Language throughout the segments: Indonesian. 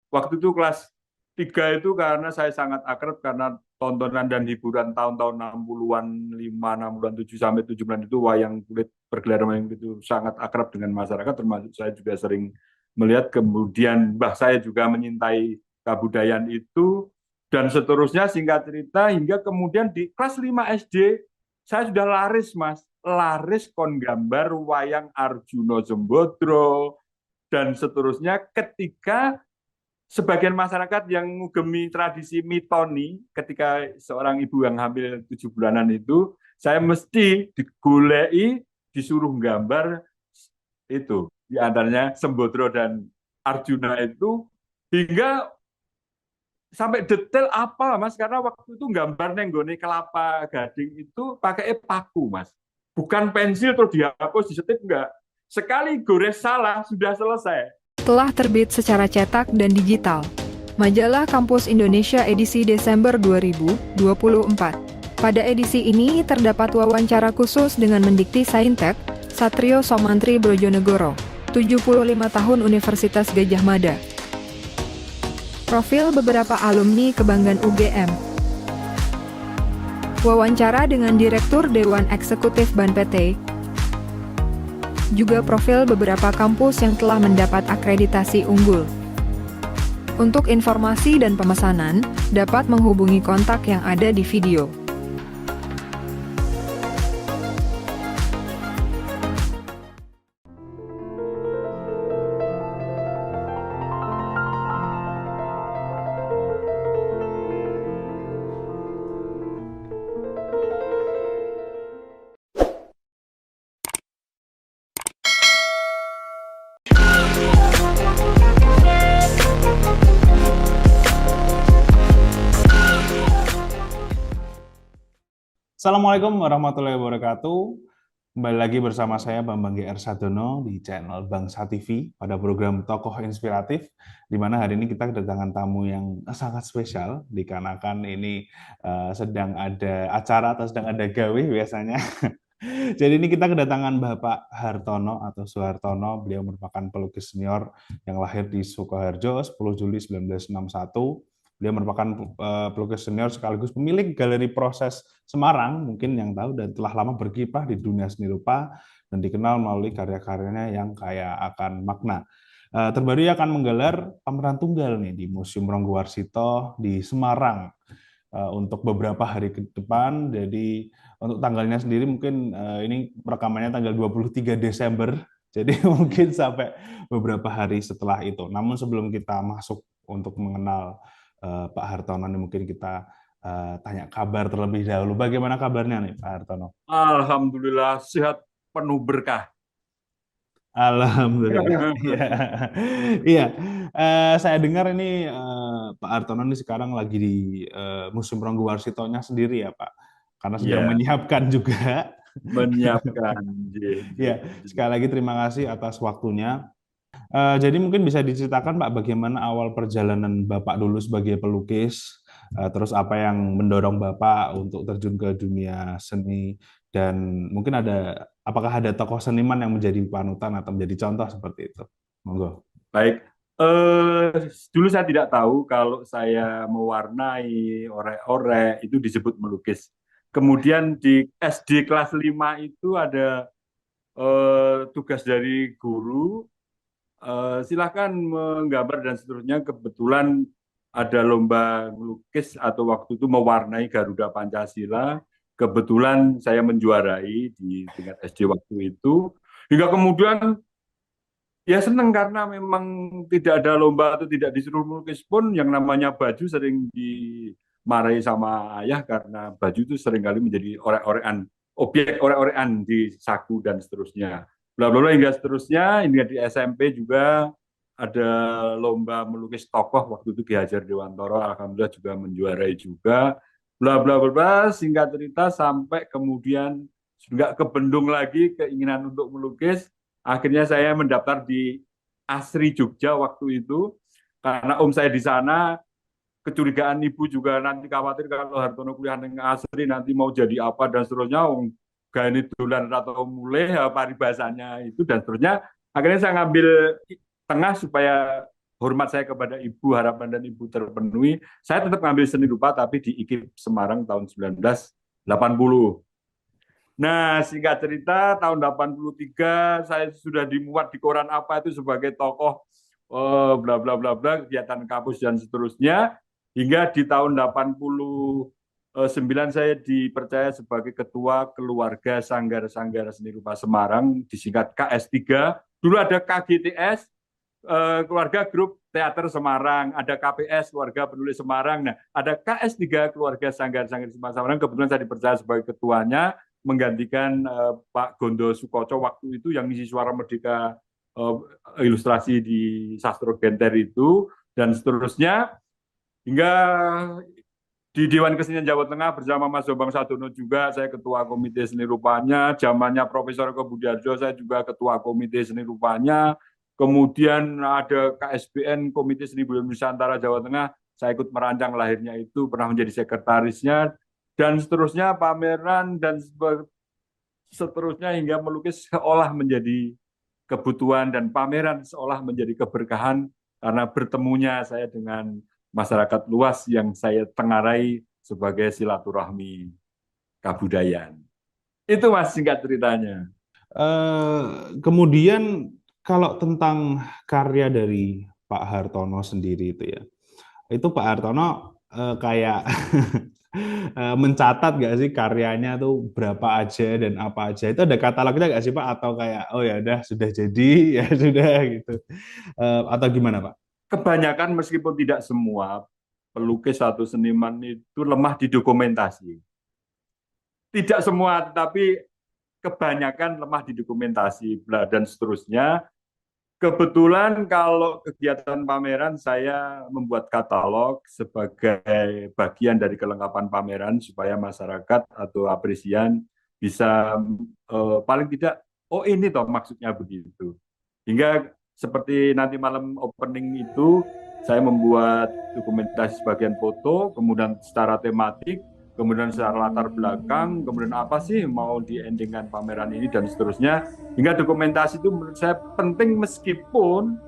waktu itu kelas 3 itu karena saya sangat akrab karena tontonan dan hiburan tahun-tahun 60-an 5, 60-an 7 sampai 70-an itu wayang kulit bergelar wayang itu sangat akrab dengan masyarakat, termasuk saya juga sering melihat, kemudian mbah saya juga menyintai kebudayaan itu dan seterusnya. Singkat cerita hingga kemudian di kelas 5 SD saya sudah laris Mas, laris kon gambar wayang Arjuna Sembodro dan seterusnya ketika sebagian masyarakat yang mengugemi tradisi mitoni, ketika seorang ibu yang hamil 7 bulanan itu, saya mesti digulei, disuruh gambar itu. Di antaranya Sembodro dan Arjuna itu, hingga sampai detail apa Mas, karena waktu itu gambar nenggone kelapa gading itu pakai paku Mas. Bukan pensil terus dihapus, disetip, enggak. Sekali gores salah, sudah selesai. Telah terbit secara cetak dan digital. Majalah Kampus Indonesia edisi Desember 2024. Pada edisi ini terdapat wawancara khusus dengan Mendikti Saintek, Satrio Somantri Brojonegoro, 75 tahun Universitas Gadjah Mada. Profil beberapa alumni kebanggaan UGM. Wawancara dengan Direktur Dewan Eksekutif BAN PT. Juga profil beberapa kampus yang telah mendapat akreditasi unggul. Untuk informasi dan pemesanan, dapat menghubungi kontak yang ada di video. Assalamualaikum warahmatullahi wabarakatuh. Kembali lagi bersama saya Bambang GR Sadono di channel Bangsa TV pada program Tokoh Inspiratif, di mana hari ini kita kedatangan tamu yang sangat spesial dikarenakan ini sedang ada acara atau sedang ada gawe biasanya. Jadi ini kita kedatangan Bapak Hartono atau Suhartono. Beliau merupakan pelukis senior yang lahir di Sukoharjo 10 Juli 1961. Beliau merupakan pelukis senior sekaligus pemilik Galeri Proses Semarang, mungkin yang tahu, dan telah lama berkiprah di dunia seni rupa dan dikenal melalui karya-karyanya yang kaya akan makna. Terbaru ia akan menggelar pameran tunggal nih di Museum Ronggowarsito di Semarang untuk beberapa hari ke depan. Jadi untuk tanggalnya sendiri mungkin ini rekamannya tanggal 23 Desember. Jadi mungkin sampai beberapa hari setelah itu. Namun sebelum kita masuk untuk mengenal Pak Hartono, mungkin kita tanya kabar terlebih dahulu. Bagaimana kabarnya nih Pak Hartono? Alhamdulillah sehat, penuh berkah. Alhamdulillah. Iya, iya. Saya dengar ini Pak Hartono ini sekarang lagi di Museum Ronggowarsito-nya sendiri ya Pak, karena sedang Ya, menyiapkan juga. menyiapkan. Ya, sekali lagi terima kasih atas waktunya. Jadi mungkin bisa diceritakan Pak, bagaimana awal perjalanan Bapak dulu sebagai pelukis, terus apa yang mendorong Bapak untuk terjun ke dunia seni, dan mungkin apakah ada tokoh seniman yang menjadi panutan atau menjadi contoh seperti itu? Monggo. Baik. Dulu saya tidak tahu kalau saya mewarnai orek-orek itu disebut melukis. Kemudian di SD kelas 5 itu ada tugas dari guru, silahkan menggambar dan seterusnya. Kebetulan ada lomba melukis atau waktu itu mewarnai Garuda Pancasila. Kebetulan saya menjuarai di tingkat SD waktu itu. Hingga kemudian ya senang karena memang tidak ada lomba atau tidak disuruh melukis pun yang namanya baju sering dimarahi sama ayah karena baju itu seringkali menjadi orek-orekan, objek orek-orekan di saku dan seterusnya. Bla bla bla hingga seterusnya. Hingga di SMP juga ada lomba melukis tokoh, waktu itu Ki Hajar Dewantoro, alhamdulillah juga menjuarai juga. Bla bla bla bla, singkat cerita sampai kemudian sudah kebendung lagi keinginan untuk melukis. Akhirnya saya mendaftar di ASRI Jogja waktu itu karena om saya di sana. Kecurigaan ibu juga nanti khawatir kalau Hartono kuliah di ASRI nanti mau jadi apa dan seterusnya. Gani dolan atau mulai paribasanya itu dan seterusnya. Akhirnya saya ngambil tengah supaya hormat saya kepada ibu, harapan dan ibu terpenuhi, saya tetap ngambil seni rupa tapi di IKIP Semarang tahun 1980. Nah, singkat cerita, tahun 83 saya sudah dimuat di koran apa itu sebagai tokoh bla bla bla bla, kegiatan kampus dan seterusnya. Hingga di tahun 89 saya dipercaya sebagai ketua keluarga Sanggar Seni Rupa Semarang, disingkat KS3. Dulu ada KGTS, keluarga grup teater Semarang, ada KPS keluarga penulis Semarang, nah ada KS3 keluarga Sanggar Seni Rupa Semarang. Kebetulan saya dipercaya sebagai ketuanya, menggantikan Pak Gondo Sukoco waktu itu yang ngisi Suara Merdeka, ilustrasi di Sastro Genter itu, dan seterusnya. Hingga di Dewan Kesenian Jawa Tengah bersama Mas Bambang Sadono juga saya ketua komite seni rupanya. Zamannya Profesor Eko Budiarjo saya juga ketua komite seni rupanya. Kemudian ada KSBN, Komite Seni Budaya Nusantara Jawa Tengah, saya ikut merancang lahirnya itu, pernah menjadi sekretarisnya, dan seterusnya pameran dan seterusnya, hingga melukis seolah menjadi kebutuhan dan pameran seolah menjadi keberkahan karena bertemunya saya dengan masyarakat luas yang saya tengarai sebagai silaturahmi kabudayaan. Itu Mas singkat ceritanya. Kemudian kalau tentang karya dari Pak Hartono sendiri itu Pak Hartono kayak mencatat nggak sih karyanya tuh berapa aja dan apa aja? Itu ada katalognya nggak sih Pak? Atau kayak oh ya udah sudah jadi ya sudah gitu? Atau gimana Pak? Kebanyakan meskipun tidak semua pelukis atau seniman itu lemah di dokumentasi. Tidak semua, tetapi kebanyakan lemah di dokumentasi dan seterusnya. Kebetulan kalau kegiatan pameran saya membuat katalog sebagai bagian dari kelengkapan pameran supaya masyarakat atau apresian bisa paling tidak, oh ini toh maksudnya begitu. Hingga seperti nanti malam opening itu saya membuat dokumentasi sebagian foto, kemudian secara tematik, kemudian secara latar belakang, kemudian apa sih mau di-endingkan pameran ini dan seterusnya. Hingga dokumentasi itu menurut saya penting, meskipun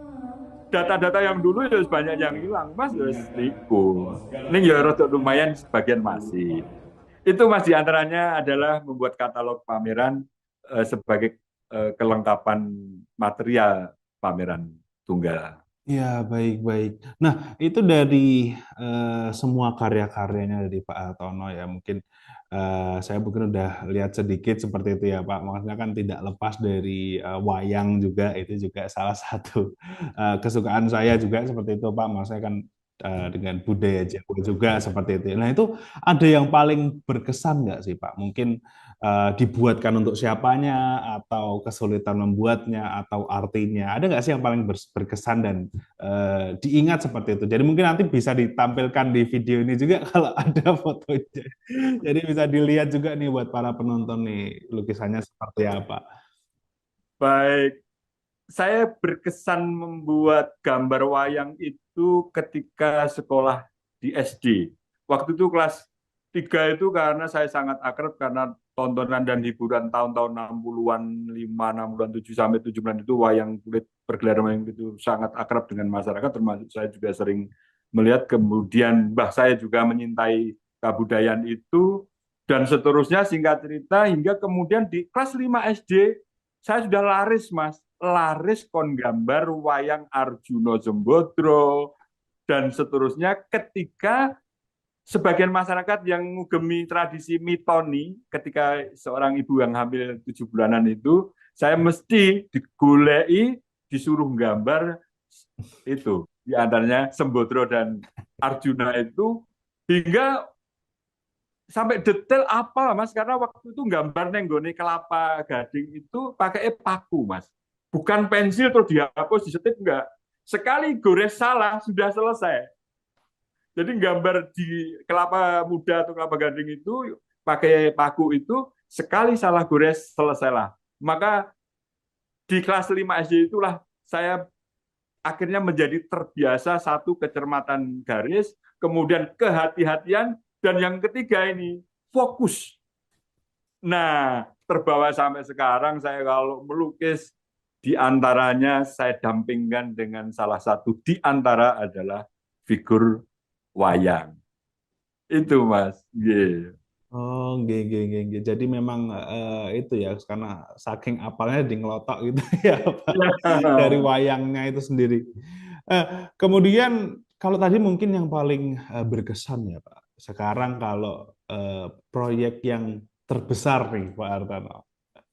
data-data yang dulu ya banyak yang hilang, Mas, ya seribu. Ini ya rada lumayan sebagian masih. Itu Mas, diantaranya adalah membuat katalog pameran sebagai kelengkapan material pameran tunggal. Ya, baik-baik. Nah, itu dari semua karya-karyanya dari Pak Hartono ya, mungkin saya mungkin udah lihat sedikit seperti itu ya Pak. Maksudnya kan tidak lepas dari wayang juga, itu juga salah satu kesukaan saya juga seperti itu Pak. Maksudnya kan dengan budaya Jawa juga seperti itu. Nah, itu ada yang paling berkesan nggak sih Pak? Mungkin dibuatkan untuk siapanya, atau kesulitan membuatnya, atau artinya. Ada nggak sih yang paling berkesan dan diingat seperti itu? Jadi mungkin nanti bisa ditampilkan di video ini juga kalau ada fotonya. Jadi bisa dilihat juga nih buat para penonton nih lukisannya seperti apa. Baik, saya berkesan membuat gambar wayang itu ketika sekolah di SD. Waktu itu kelas 3 itu, karena saya sangat akrab karena tontonan dan hiburan tahun-tahun 60-an, 5, 60-an, 7 sampai 70-an itu wayang kulit, pergelaran wayang kulit itu sangat akrab dengan masyarakat, termasuk saya juga sering melihat. Kemudian mbah saya juga menyintai kebudayaan itu dan seterusnya. Singkat cerita, hingga kemudian di kelas 5 SD saya sudah laris, Mas, laris kon gambar wayang Arjuna Sembodro dan seterusnya, ketika sebagian masyarakat yang ngugemi tradisi mitoni, ketika seorang ibu yang hamil 7 bulanan itu, saya mesti digolei, disuruh gambar itu, di antaranya Sembodro dan Arjuna itu, hingga sampai detail apa Mas, karena waktu itu gambar nenggone kelapa gading itu pakai paku Mas, bukan pensil terus dihapus disetip, enggak, sekali gores salah sudah selesai. Jadi gambar di kelapa muda atau kelapa gading itu pakai paku itu sekali salah gores selesailah. Maka di kelas 5 SD itulah saya akhirnya menjadi terbiasa, satu, kecermatan garis, kemudian kehati-hatian, dan yang ketiga ini fokus. Nah, terbawa sampai sekarang saya kalau melukis Di antaranya saya dampingkan dengan salah satu di antara adalah figur wayang. Itu Mas. Yeah. Oh, nggih. Jadi memang itu ya karena saking apalnya di ngelotok gitu ya Pak. Dari wayangnya itu sendiri. Kemudian kalau tadi mungkin yang paling berkesan ya Pak. Sekarang kalau proyek yang terbesar nih Pak Hartono.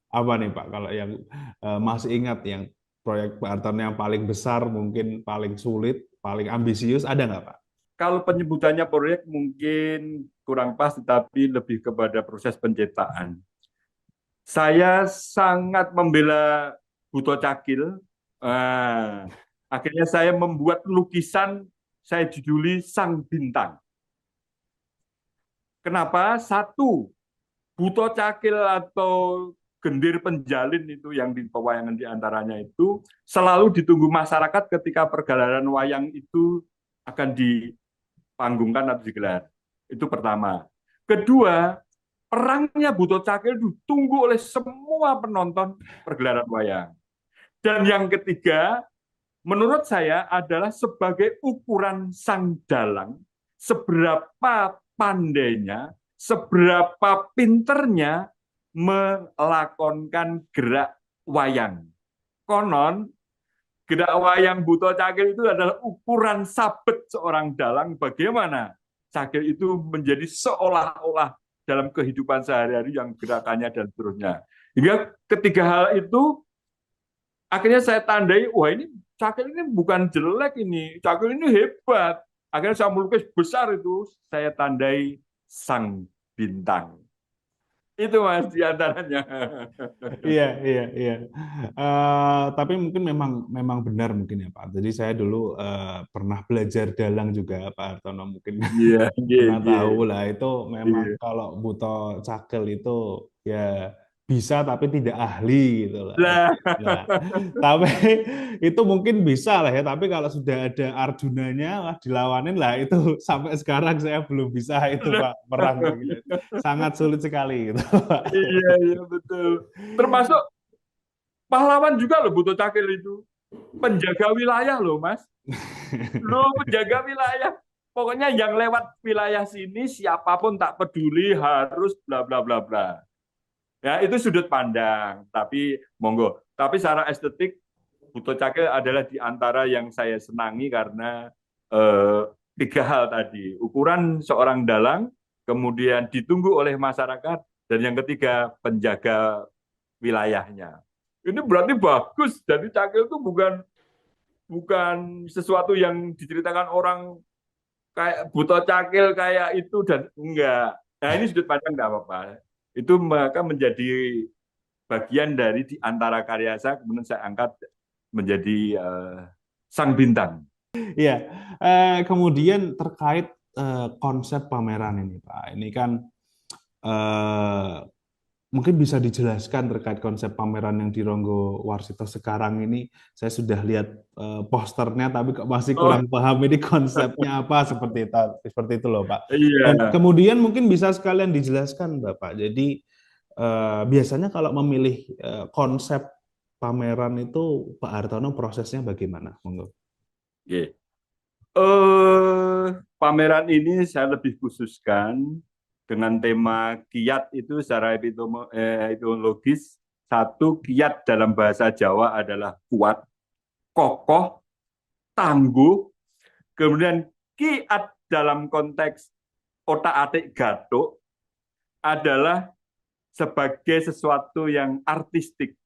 Apa nih Pak kalau yang masih ingat yang proyek Pak Hartono yang paling besar, mungkin paling sulit, paling ambisius, ada nggak Pak? Kalau penyebutannya proyek mungkin kurang pas, tetapi lebih kepada proses penciptaan. Saya sangat membela Buto Cakil. Ah, akhirnya saya membuat lukisan, saya juduli Sang Bintang. Kenapa? Satu, Buto Cakil atau gendir penjalin itu yang di pewayangan di antaranya itu selalu ditunggu masyarakat ketika pergelaran wayang itu akan dipanggungkan atau digelar. Itu pertama. Kedua, perangnya Buto Cakil ditunggu oleh semua penonton pergelaran wayang. Dan yang ketiga, menurut saya adalah sebagai ukuran sang dalang, seberapa pandainya, seberapa pinternya melakonkan gerak wayang. Konon, gerak wayang Buto Cakil itu adalah ukuran sabet seorang dalang, bagaimana Cakil itu menjadi seolah-olah dalam kehidupan sehari-hari yang gerakannya dan seterusnya. Hingga ketiga hal itu akhirnya saya tandai, wah ini Cakil ini bukan jelek ini, Cakil ini hebat. Akhirnya saya melukis besar itu, saya tandai Sang Bintang. Itu Mas di antaranya. Iya. Tapi mungkin memang benar mungkin ya Pak. Jadi saya dulu pernah belajar dalang juga Pak Hartono, mungkin Iya, iya, pernah iya. tahu lah itu memang Iya. kalau Buto Cakil itu ya bisa tapi tidak ahli gitu lah. Lah, Ya. Tapi itu mungkin bisa lah ya. Tapi kalau sudah ada Arjunanya lah dilawanin lah itu sampai sekarang saya belum bisa itu Pak perang gitu. Sangat sulit sekali gitu. iya, iya betul. Termasuk pahlawan juga loh Buto Cakil itu. Penjaga wilayah loh Mas. Loh penjaga wilayah. Pokoknya yang lewat wilayah sini siapapun tak peduli harus bla bla bla bla. Ya itu sudut pandang. Tapi monggo. Tapi secara estetik Buto Cakil adalah di antara yang saya senangi karena eh, tiga hal tadi. Ukuran seorang dalang, kemudian ditunggu oleh masyarakat, dan yang ketiga penjaga wilayahnya. Ini berarti bagus. Jadi Cakil itu bukan bukan sesuatu yang diceritakan orang kayak Buto Cakil kayak itu dan enggak. Nah ini sudut pandang enggak apa-apa. Itu maka menjadi bagian dari di antara karya saya, kemudian saya angkat menjadi Sang Bintang. Iya, kemudian terkait konsep pameran ini, Pak. Ini kan eh, mungkin bisa dijelaskan terkait konsep pameran yang di Ronggo Warsito sekarang ini. Saya sudah lihat posternya, tapi kok masih Oh kurang paham ini konsepnya apa seperti itu loh, Pak. Dan iya, kemudian mungkin bisa sekalian dijelaskan, Bapak. Jadi biasanya kalau memilih konsep pameran itu, Pak Hartono prosesnya bagaimana? Monggo. oke. Pameran ini saya lebih khususkan dengan tema kiat itu secara etimologis. Satu, kiat dalam bahasa Jawa adalah kuat, kokoh, tangguh. Kemudian kiat dalam konteks otak-atik gatuk adalah sebagai sesuatu yang artistik.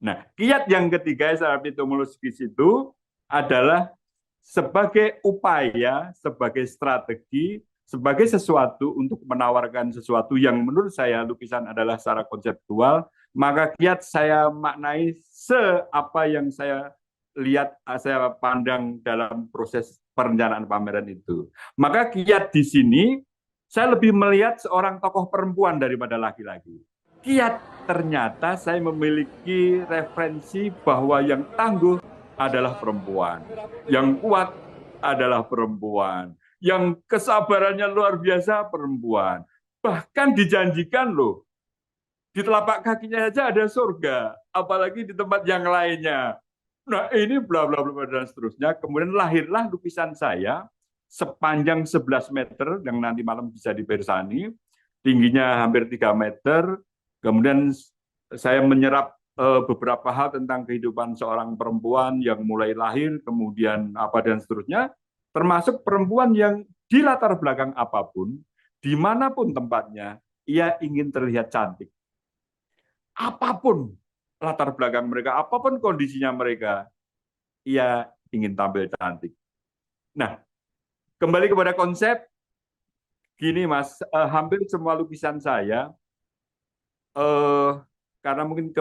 Nah, kiat yang ketiga secara etimologis itu adalah sebagai upaya, sebagai strategi, sebagai sesuatu untuk menawarkan sesuatu yang menurut saya lukisan adalah secara konseptual, maka kiat saya maknai seapa yang saya lihat, saya pandang dalam proses perencanaan pameran itu. Maka kiat di sini saya lebih melihat seorang tokoh perempuan daripada laki-laki. Kiat ternyata saya memiliki referensi bahwa yang tangguh adalah perempuan, yang kuat adalah perempuan, yang kesabarannya luar biasa perempuan. Bahkan dijanjikan loh Di telapak kakinya saja ada surga, apalagi di tempat yang lainnya. Nah, ini bla bla bla dan seterusnya. Kemudian lahirlah lukisan saya sepanjang 11 meter yang nanti malam bisa dipersani, tingginya hampir 3 meter. Kemudian saya menyerap beberapa hal tentang kehidupan seorang perempuan yang mulai lahir, kemudian apa dan seterusnya, termasuk perempuan yang di latar belakang apapun, dimanapun tempatnya, ia ingin terlihat cantik. Apapun latar belakang mereka, apapun kondisinya mereka, ia ingin tampil cantik. Nah, kembali kepada konsep, gini Mas, hampir semua lukisan saya, eh, karena mungkin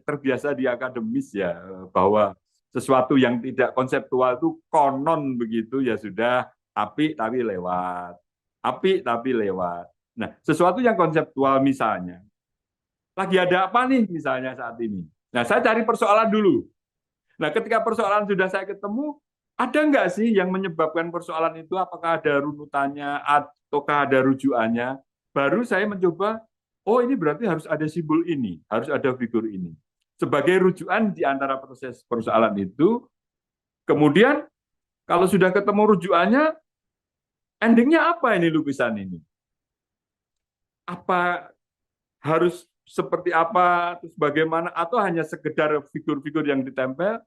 terbiasa di akademis ya, bahwa sesuatu yang tidak konseptual itu konon begitu, ya sudah, apik tapi lewat. Apik tapi lewat. Nah, sesuatu yang konseptual misalnya, lagi ada apa nih misalnya saat ini? Nah, saya cari persoalan dulu. Nah, ketika persoalan sudah saya ketemu, ada nggak sih yang menyebabkan persoalan itu? Apakah ada runutannya ataukah ada rujukannya? Baru saya mencoba, oh ini berarti harus ada simbol ini, harus ada figur ini. Sebagai rujukan di antara proses persoalan itu, kemudian kalau sudah ketemu rujukannya, endingnya apa ini lukisan ini? Apa harus seperti apa, terus bagaimana, atau hanya sekedar figur-figur yang ditempel,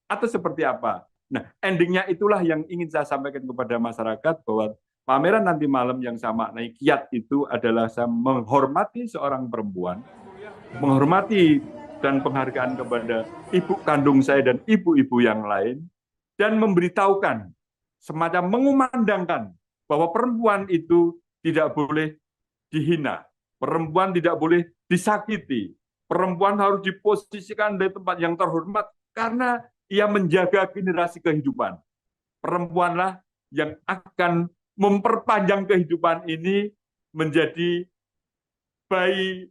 atau seperti apa. Nah, endingnya itulah yang ingin saya sampaikan kepada masyarakat, bahwa pameran nanti malam yang saya maknai kiat itu adalah saya menghormati seorang perempuan, menghormati dan penghargaan kepada ibu kandung saya dan ibu-ibu yang lain, dan memberitahukan, semacam mengumandangkan bahwa perempuan itu tidak boleh dihina, perempuan tidak boleh disakiti, perempuan harus diposisikan di tempat yang terhormat karena ia menjaga generasi kehidupan. Perempuanlah yang akan memperpanjang kehidupan ini menjadi bayi,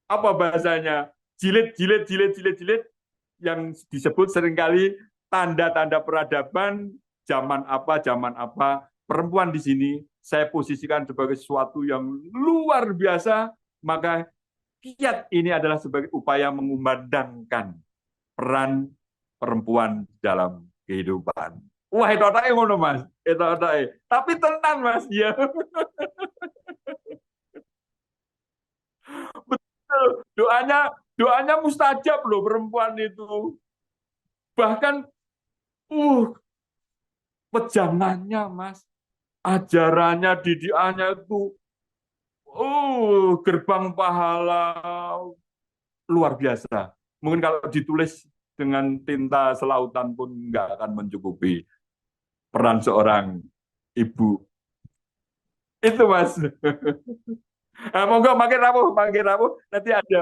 apa bahasanya, jilid yang disebut seringkali tanda-tanda peradaban zaman apa. Perempuan di sini saya posisikan sebagai sesuatu yang luar biasa, maka kiat ini adalah sebagai upaya mengumandangkan peran perempuan dalam kehidupan. Wah, itu otaknya ngono, Mas. Itu otaknya. Tapi tenang, Mas. Ya, betul. Doanya mustajab loh perempuan itu. Bahkan uh pejangannya, Mas. Ajarannya, didikannya itu gerbang pahala luar biasa. Mungkin kalau ditulis dengan tinta selautan pun nggak akan mencukupi peran seorang ibu. Itu Mas. Monggo makin rapuh nanti ada.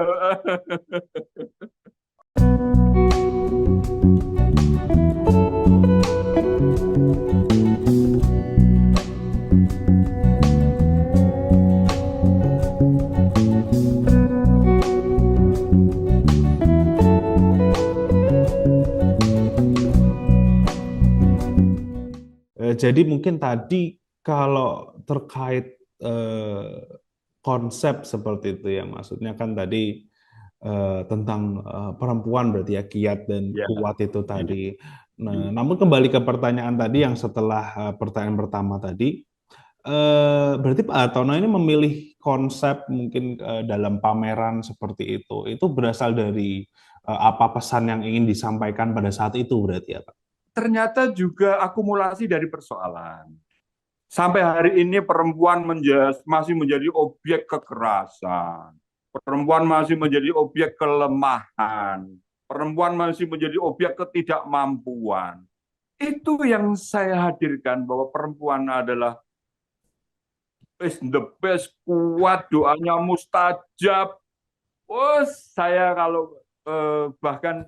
Jadi mungkin tadi kalau terkait konsep seperti itu ya, maksudnya kan tadi tentang perempuan berarti ya, kiat dan Ya, kuat itu tadi. Nah, namun kembali ke pertanyaan tadi yang setelah pertanyaan pertama tadi, berarti Pak Hartono ini memilih konsep mungkin dalam pameran seperti itu berasal dari apa pesan yang ingin disampaikan pada saat itu berarti ya Pak? ternyata juga akumulasi dari persoalan. Sampai hari ini perempuan masih menjadi objek kekerasan. Perempuan masih menjadi objek kelemahan. Perempuan masih menjadi objek ketidakmampuan. Itu yang saya hadirkan, bahwa perempuan adalah is the best, kuat, doanya mustajab. Oh, saya kalau bahkan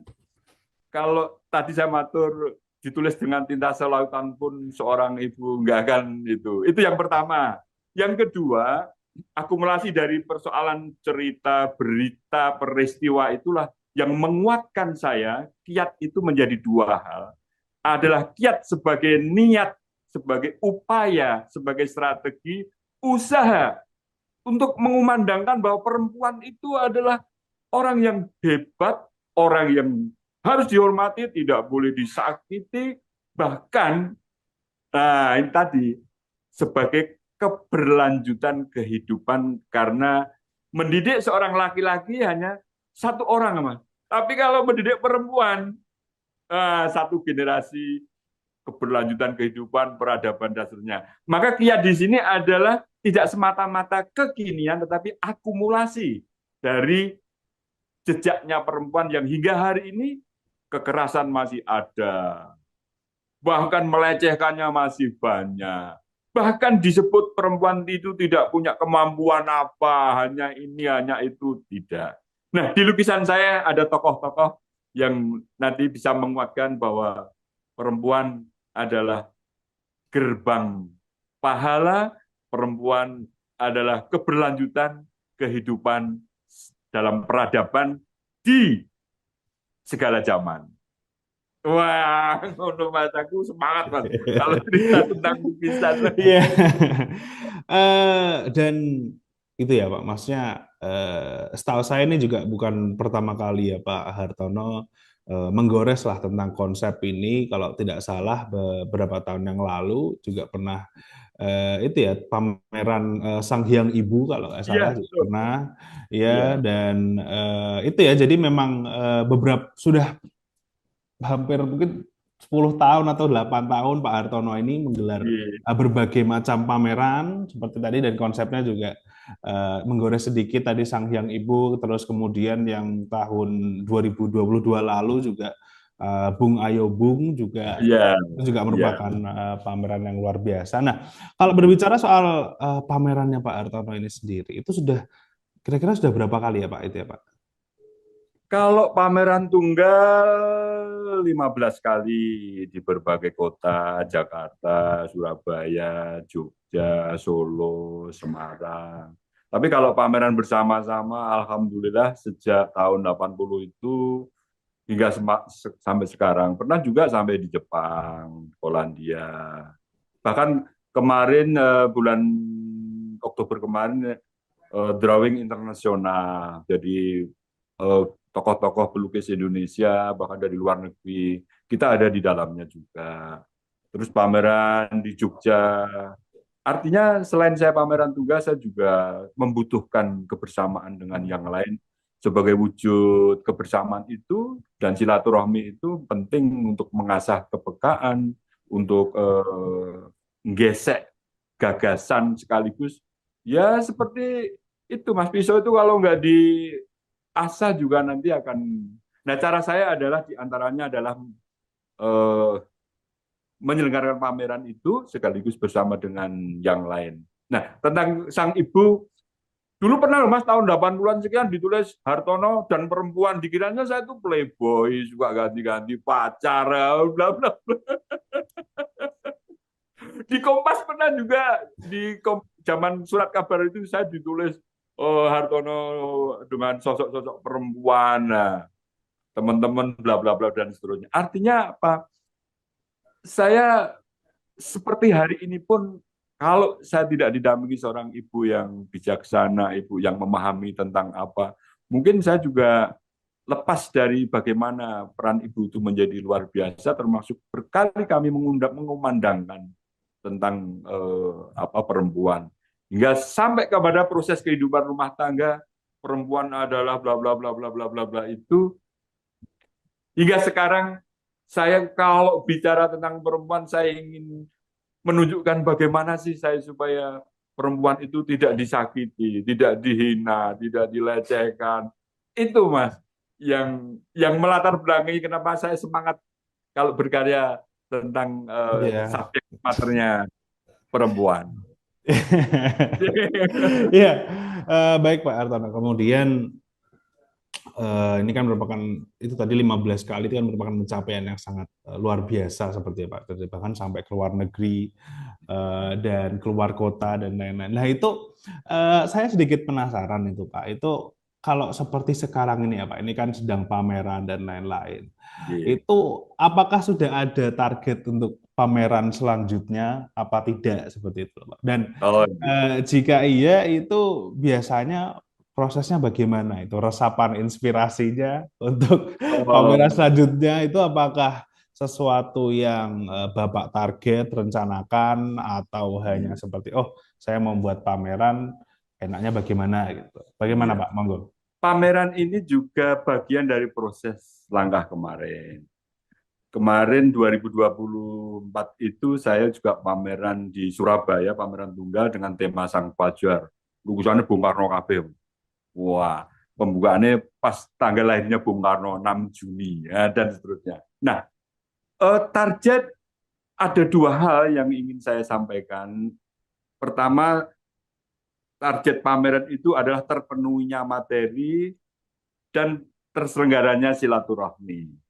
kalau tadi saya matur ditulis dengan tinta selautan pun seorang ibu nggak akan itu. Itu yang pertama. Yang kedua, akumulasi dari persoalan cerita, berita, peristiwa itulah yang menguatkan saya. Kiat itu menjadi dua hal. Adalah kiat sebagai niat, sebagai upaya, sebagai strategi, usaha untuk mengumandangkan bahwa perempuan itu adalah orang yang hebat, orang yang harus dihormati, tidak boleh disakiti, bahkan nah ini tadi sebagai keberlanjutan kehidupan karena mendidik seorang laki-laki hanya satu orang, Mas. Tapi kalau mendidik perempuan satu generasi keberlanjutan kehidupan peradaban dasarnya. Maka kiat di sini adalah tidak semata-mata kekinian tetapi akumulasi dari jejaknya perempuan yang hingga hari ini kekerasan masih ada, bahkan melecehkannya masih banyak. Bahkan disebut perempuan itu tidak punya kemampuan apa, hanya ini, hanya itu, tidak. Nah, di lukisan saya ada tokoh-tokoh yang nanti bisa menguatkan bahwa perempuan adalah gerbang pahala, perempuan adalah keberlanjutan kehidupan dalam peradaban di segala zaman. Wah, untuk Mas aku semangat Mas. Kalau cerita tentang lukisan. Iya. Dan itu ya Pak, maksudnya setahu saya ini juga bukan pertama kali ya Pak Hartono menggores lah tentang konsep ini. Kalau tidak salah beberapa tahun yang lalu juga pernah itu ya pameran Sang Hyang Ibu kalau nggak Iya, salah juga betul. pernah ya, Iya. dan itu ya jadi memang beberapa sudah hampir mungkin 10 tahun atau 8 tahun Pak Hartono ini menggelar Iya. berbagai macam pameran seperti tadi, dan konsepnya juga menggores sedikit tadi Sang Hyang Ibu, terus kemudian yang tahun 2022 lalu juga Bung Ayo Bung juga Iya. itu juga Iya. merupakan pameran yang luar biasa. Nah, kalau berbicara soal pamerannya Pak Hartono ini sendiri, itu sudah kira-kira sudah berapa kali ya Pak itu ya Pak? Kalau pameran tunggal 15 kali di berbagai kota, Jakarta, Surabaya, Jogja, Solo, Semarang. Tapi kalau pameran bersama-sama, alhamdulillah sejak tahun 80 itu hingga sampai sekarang. Pernah juga sampai di Jepang, Polandia. Bahkan kemarin bulan Oktober kemarin drawing internasional. Jadi eh, tokoh-tokoh pelukis Indonesia bahkan dari luar negeri kita ada di dalamnya juga. Terus pameran di Jogja. Artinya selain saya pameran tugas, saya juga membutuhkan kebersamaan dengan yang lain sebagai wujud kebersamaan itu dan silaturahmi itu penting untuk mengasah kepekaan, untuk gesek gagasan sekaligus. Ya seperti itu Mas Pisau itu kalau nggak diasah juga nanti akan. Nah cara saya adalah diantaranya adalah eh, menyelenggarakan pameran itu sekaligus bersama dengan yang lain. Nah, tentang sang ibu, dulu pernah Mas tahun 80-an sekian ditulis Hartono dan perempuan, dikiranya saya itu playboy, suka ganti-ganti pacar, bla bla bla. Di Kompas pernah juga di zaman surat kabar itu saya ditulis Hartono dengan sosok-sosok perempuan, nah, teman-teman bla bla bla dan seterusnya. Artinya apa? Saya seperti hari ini pun kalau saya tidak didampingi seorang ibu yang bijaksana, ibu yang memahami tentang apa, mungkin saya juga lepas dari bagaimana peran ibu itu menjadi luar biasa, termasuk berkali kami mengumandangkan tentang apa perempuan, hingga sampai kepada proses kehidupan rumah tangga, perempuan adalah bla bla bla bla bla bla bla itu, hingga sekarang saya kalau bicara tentang perempuan saya ingin menunjukkan bagaimana sih saya supaya perempuan itu tidak disakiti, tidak dihina, tidak dilecehkan. Itu Mas yang melatar belakangi kenapa saya semangat kalau berkarya tentang Iya. subjek maternya perempuan. Iya, baik Pak Hartono. Kemudian ini kan merupakan itu tadi 15 kali itu kan merupakan pencapaian yang sangat luar biasa seperti ya Pak. Jadi bahkan sampai ke luar negeri dan keluar kota dan lain-lain. Nah itu saya sedikit penasaran itu Pak. Itu kalau seperti sekarang ini ya Pak, ini kan sedang pameran dan lain-lain. Iya. Itu apakah sudah ada target untuk pameran selanjutnya apa tidak seperti itu, Pak. Dan Oh, iya. jika iya itu biasanya prosesnya bagaimana itu resapan inspirasinya untuk pameran Oh, selanjutnya itu apakah sesuatu yang Bapak target rencanakan atau hanya iya. seperti oh saya membuat pameran enaknya bagaimana gitu. Bagaimana Iya. Pak? Monggo. Pameran ini juga bagian dari proses langkah kemarin. Kemarin 2024 itu saya juga pameran di Surabaya, pameran tunggal dengan tema Sang Fajar. Lukisannya Bung Karno kabeh. Wah, pembukaannya pas tanggal lahirnya Bung Karno 6 Juni ya, dan seterusnya. Nah, target ada dua hal yang ingin saya sampaikan. Pertama, target pameran itu adalah terpenuhinya materi dan terselenggaranya silaturahmi.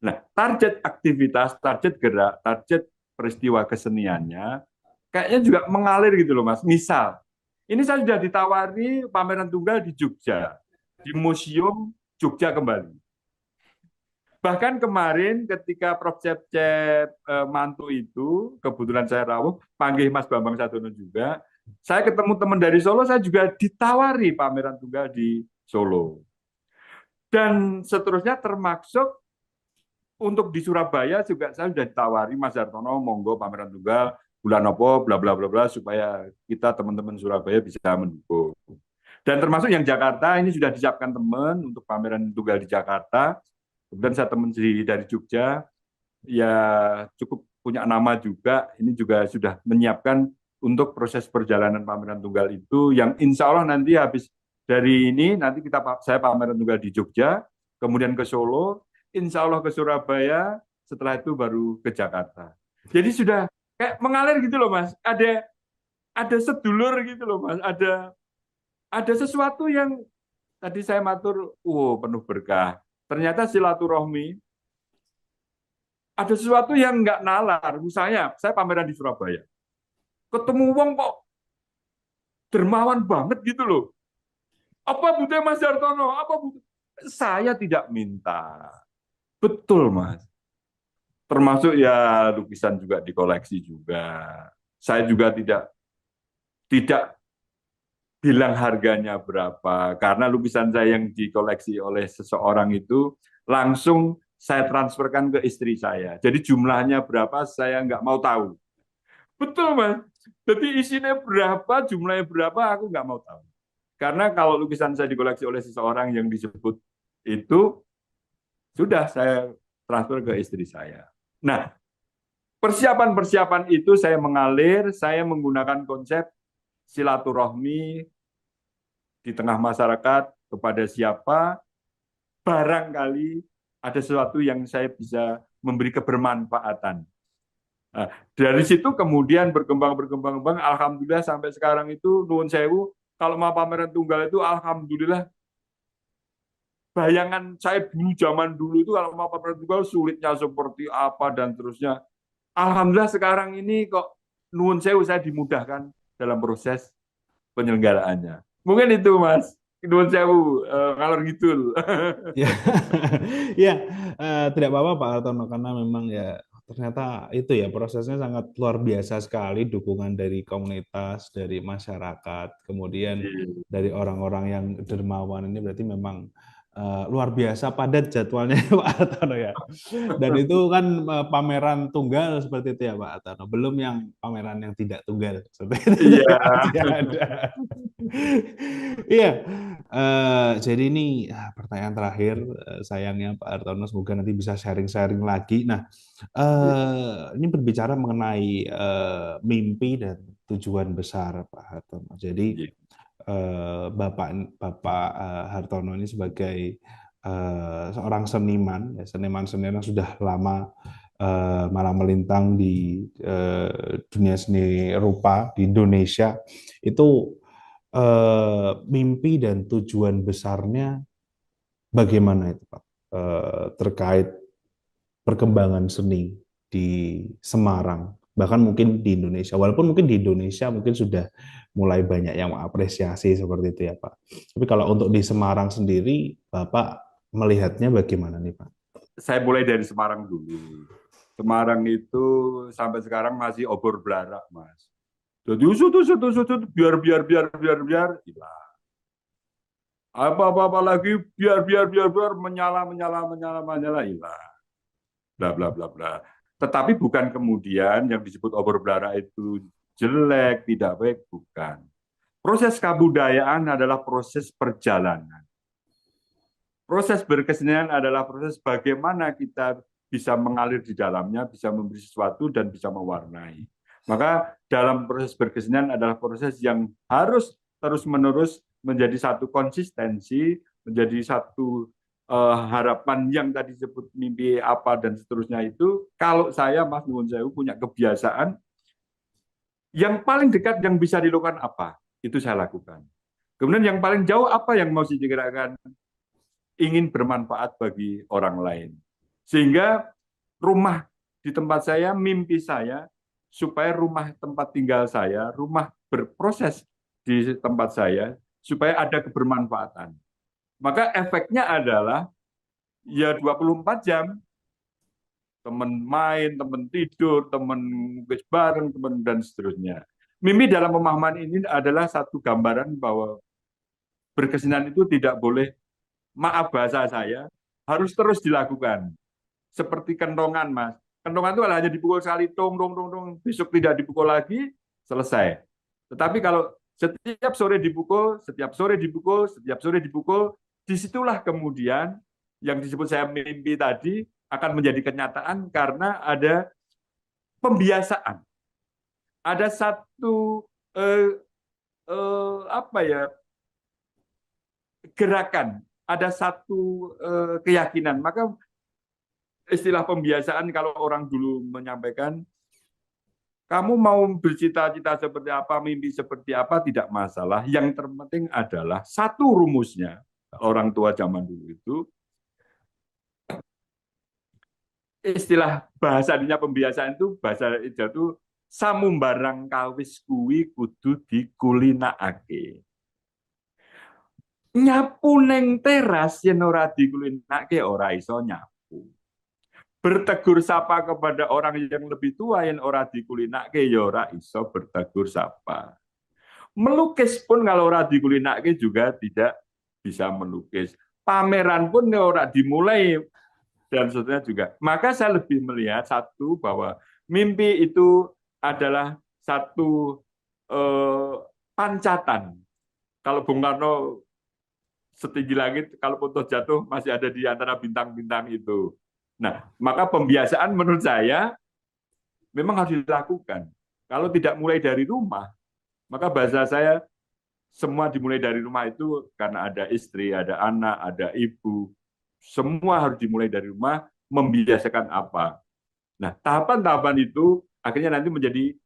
Nah, target aktivitas, target gerak, target peristiwa keseniannya kayaknya juga mengalir gitu loh Mas. Misal, ini saya sudah ditawari pameran tunggal di Jogja, di Museum Jogja kembali. Bahkan kemarin ketika Prof. Cep mantu itu, kebetulan saya rawuh, panggil Mas Bambang Sadono juga, saya ketemu teman dari Solo, saya juga ditawari pameran tunggal di Solo. Dan seterusnya termasuk untuk di Surabaya juga saya sudah ditawari Mas Hartono monggo pameran tunggal bulan apa bla bla bla bla supaya kita teman-teman Surabaya bisa mendukung. Dan termasuk yang Jakarta ini sudah disiapkan teman untuk pameran tunggal di Jakarta. Kemudian saya teman dari Jogja ya cukup punya nama juga ini juga sudah menyiapkan untuk proses perjalanan pameran tunggal itu yang insya Allah nanti habis dari ini nanti saya pameran tunggal di Jogja kemudian ke Solo insya Allah ke Surabaya setelah itu baru ke Jakarta jadi sudah kayak mengalir gitu loh Mas ada sedulur gitu loh Mas ada sesuatu yang tadi saya matur penuh berkah ternyata silaturahmi ada sesuatu yang nggak nalar. Misalnya, saya pameran di Surabaya. Ketemu wong kok dermawan banget gitu loh. Apa butuh Mas Dartono? Apa butuh? Saya tidak minta. Betul, Mas. Termasuk ya lukisan juga dikoleksi juga. Saya juga tidak tidak bilang harganya berapa karena lukisan saya yang dikoleksi oleh seseorang itu langsung saya transferkan ke istri saya. Jadi jumlahnya berapa saya nggak mau tahu. Betul, Mas. Jadi isinya berapa, jumlahnya berapa, aku nggak mau tahu. Karena kalau lukisan saya dikoleksi oleh seseorang yang disebut itu, sudah saya transfer ke istri saya. Nah, persiapan-persiapan itu saya mengalir, saya menggunakan konsep silaturahmi di tengah masyarakat kepada siapa, barangkali ada sesuatu yang saya bisa memberi kebermanfaatan. Nah, dari situ kemudian berkembang, alhamdulillah sampai sekarang itu nuwun sewu, kalau mau pameran tunggal itu alhamdulillah bayangan saya dulu zaman dulu itu kalau mau pameran tunggal sulitnya seperti apa dan terusnya. Alhamdulillah sekarang ini kok nuwun sewu saya dimudahkan dalam proses penyelenggaraannya. Mungkin itu Mas, nuwun sewu ngalor ngidul. Ya, ya tidak apa-apa Pak Hartono karena memang ya ternyata itu ya prosesnya sangat luar biasa sekali dukungan dari komunitas, dari masyarakat, kemudian dari orang-orang yang dermawan ini berarti memang luar biasa padat jadwalnya Pak Hartono ya. Dan itu kan pameran tunggal seperti itu ya Pak Hartono, belum yang pameran yang tidak tunggal seperti itu Iya. masih ada. Iya, jadi ini pertanyaan terakhir, sayangnya Pak Hartono, semoga nanti bisa sharing-sharing lagi. Nah, ini berbicara mengenai mimpi dan tujuan besar Pak Hartono. Jadi Bapak Bapak Hartono ini sebagai seorang seniman, ya, seniman sudah lama malah melintang di dunia seni rupa di Indonesia. Itu mimpi dan tujuan besarnya bagaimana itu Pak terkait perkembangan seni di Semarang bahkan mungkin di Indonesia walaupun mungkin di Indonesia mungkin sudah mulai banyak yang mengapresiasi seperti itu ya Pak. Tapi kalau untuk di Semarang sendiri Bapak melihatnya bagaimana nih Pak? Saya mulai dari Semarang dulu. Semarang itu sampai sekarang masih obor belara, Mas. Jadi usut, biar hilang. Apa lagi biar menyala hilang. Bla bla bla bla. Tetapi bukan kemudian yang disebut obor belara itu jelek, tidak baik, bukan. Proses kebudayaan adalah proses perjalanan. Proses berkesenian adalah proses bagaimana kita bisa mengalir di dalamnya, bisa memberi sesuatu dan bisa mewarnai. Maka dalam proses berkesenian adalah proses yang harus terus-menerus menjadi satu konsistensi, menjadi satu harapan yang tadi disebut mimpi apa dan seterusnya itu. Kalau saya, Mas Nuwun Sewu, punya kebiasaan yang paling dekat yang bisa dilakukan apa, itu saya lakukan. Kemudian yang paling jauh apa yang mau digerakkan, ingin bermanfaat bagi orang lain. Sehingga rumah di tempat saya, mimpi saya, supaya rumah tempat tinggal saya, rumah berproses di tempat saya, supaya ada kebermanfaatan. Maka efeknya adalah, ya 24 jam, teman main, teman tidur, teman ngelukis bareng, teman dan seterusnya. Mimpi dalam pemahaman ini adalah satu gambaran bahwa berkesenian itu tidak boleh, maaf bahasa saya, harus terus dilakukan. Seperti kentongan, Mas. Kentongan itu hanya dipukul sekali, tong, tong, tong, tong, besok tidak dipukul lagi, selesai. Tetapi kalau setiap sore dipukul, setiap sore dipukul, setiap sore dipukul, disitulah kemudian yang disebut saya mimpi tadi akan menjadi kenyataan karena ada pembiasaan. Ada satu apa ya, gerakan, ada satu keyakinan. Maka istilah pembiasaan kalau orang dulu menyampaikan, kamu mau bercita-cita seperti apa, mimpi seperti apa, tidak masalah. Yang terpenting adalah satu rumusnya, orang tua zaman dulu itu, istilah bahasanya pembiasaan itu, bahasa itu, samumbarang kawis kuwi kudu dikulinakake. Nyapu neng teras yen ora dikulinakake ora iso nyapu. Bertegur sapa kepada orang yang lebih tua yang ora dikulinake ya ora iso bertegur sapa. Melukis pun kalau ora dikulinake juga tidak bisa melukis. Pameran pun ya ora dimulai dan seterusnya juga. Maka saya lebih melihat satu bahwa mimpi itu adalah satu pancatan. Kalau Bung Karno setinggi langit, kalau Ponto jatuh masih ada di antara bintang-bintang itu. Nah, maka pembiasaan menurut saya memang harus dilakukan. Kalau tidak mulai dari rumah, maka bahasa saya semua dimulai dari rumah itu karena ada istri, ada anak, ada ibu. Semua harus dimulai dari rumah, membiasakan apa. Nah, tahapan-tahapan itu akhirnya nanti menjadi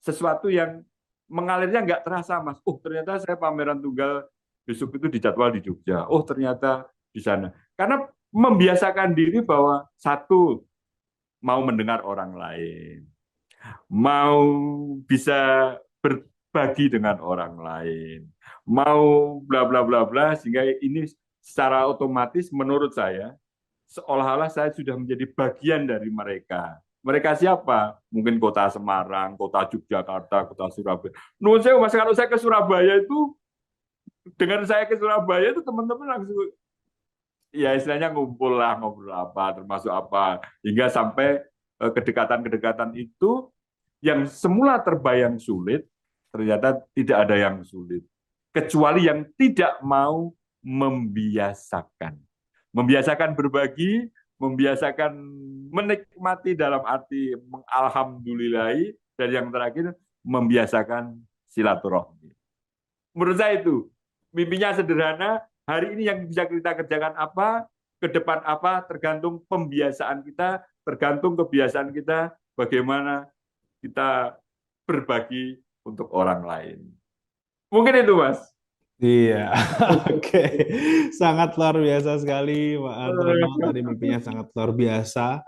sesuatu yang mengalirnya nggak terasa, Mas. Oh, ternyata saya pameran tunggal besok itu dijadwal di Jogja. Oh, ternyata di sana. Karena membiasakan diri bahwa satu, mau mendengar orang lain, mau bisa berbagi dengan orang lain, mau bla bla bla bla, sehingga ini secara otomatis menurut saya seolah-olah saya sudah menjadi bagian dari mereka. Mereka siapa? Mungkin kota Semarang, kota Yogyakarta, kota Surabaya. Nuhun sewu, Mas, kalau saya ke Surabaya itu, dengan saya ke Surabaya itu teman-teman langsung, ya istilahnya ngumpul lah, ngobrol apa, termasuk apa, hingga sampai kedekatan-kedekatan itu yang semula terbayang sulit, ternyata tidak ada yang sulit. Kecuali yang tidak mau membiasakan. Membiasakan berbagi, membiasakan menikmati dalam arti mengalhamdulillahi, dan yang terakhir membiasakan silaturahmi. Menurut saya itu, mimpinya sederhana, hari ini yang bisa kita kerjakan apa, ke depan apa, tergantung pembiasaan kita, tergantung kebiasaan kita, bagaimana kita berbagi untuk orang lain. Mungkin itu, Mas. Iya, oke. Sangat luar biasa sekali, Pak Antono. Tadi mimpinya sangat luar biasa.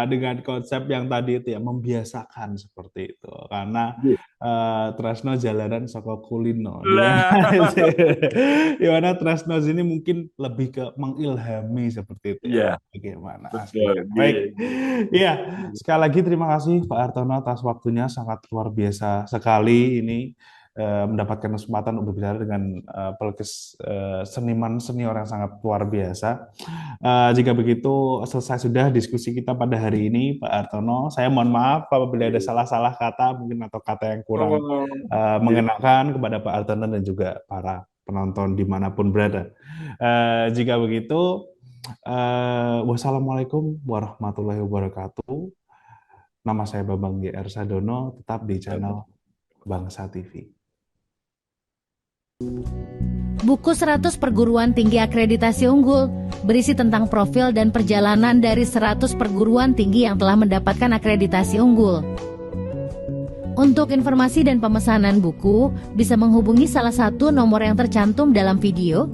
dengan konsep yang tadi itu ya, membiasakan seperti itu. Karena Iya. Tresno jalanan saka kulino, di mana Lah. di mana Tresno ini mungkin lebih ke mengilhami seperti itu ya. Iya, Bagaimana betul. aslinya. Iya, Baik. Iya, sekali lagi terima kasih Pak Hartono atas waktunya, sangat luar biasa sekali ini mendapatkan kesempatan untuk berbicara dengan pelukis seniman senior yang sangat luar biasa. Jika begitu selesai sudah diskusi kita pada hari ini, Pak Hartono. Saya mohon maaf apabila ada salah-salah kata mungkin atau kata yang kurang Oh, iya. mengenakan kepada Pak Hartono dan juga para penonton dimanapun berada. Jika begitu, wassalamualaikum warahmatullahi wabarakatuh. Nama saya Bambang GR Sadono, tetap di channel Bangsa TV. Buku 100 Perguruan Tinggi Akreditasi Unggul berisi tentang profil dan perjalanan dari 100 perguruan tinggi yang telah mendapatkan akreditasi unggul. Untuk informasi dan pemesanan buku, bisa menghubungi salah satu nomor yang tercantum dalam video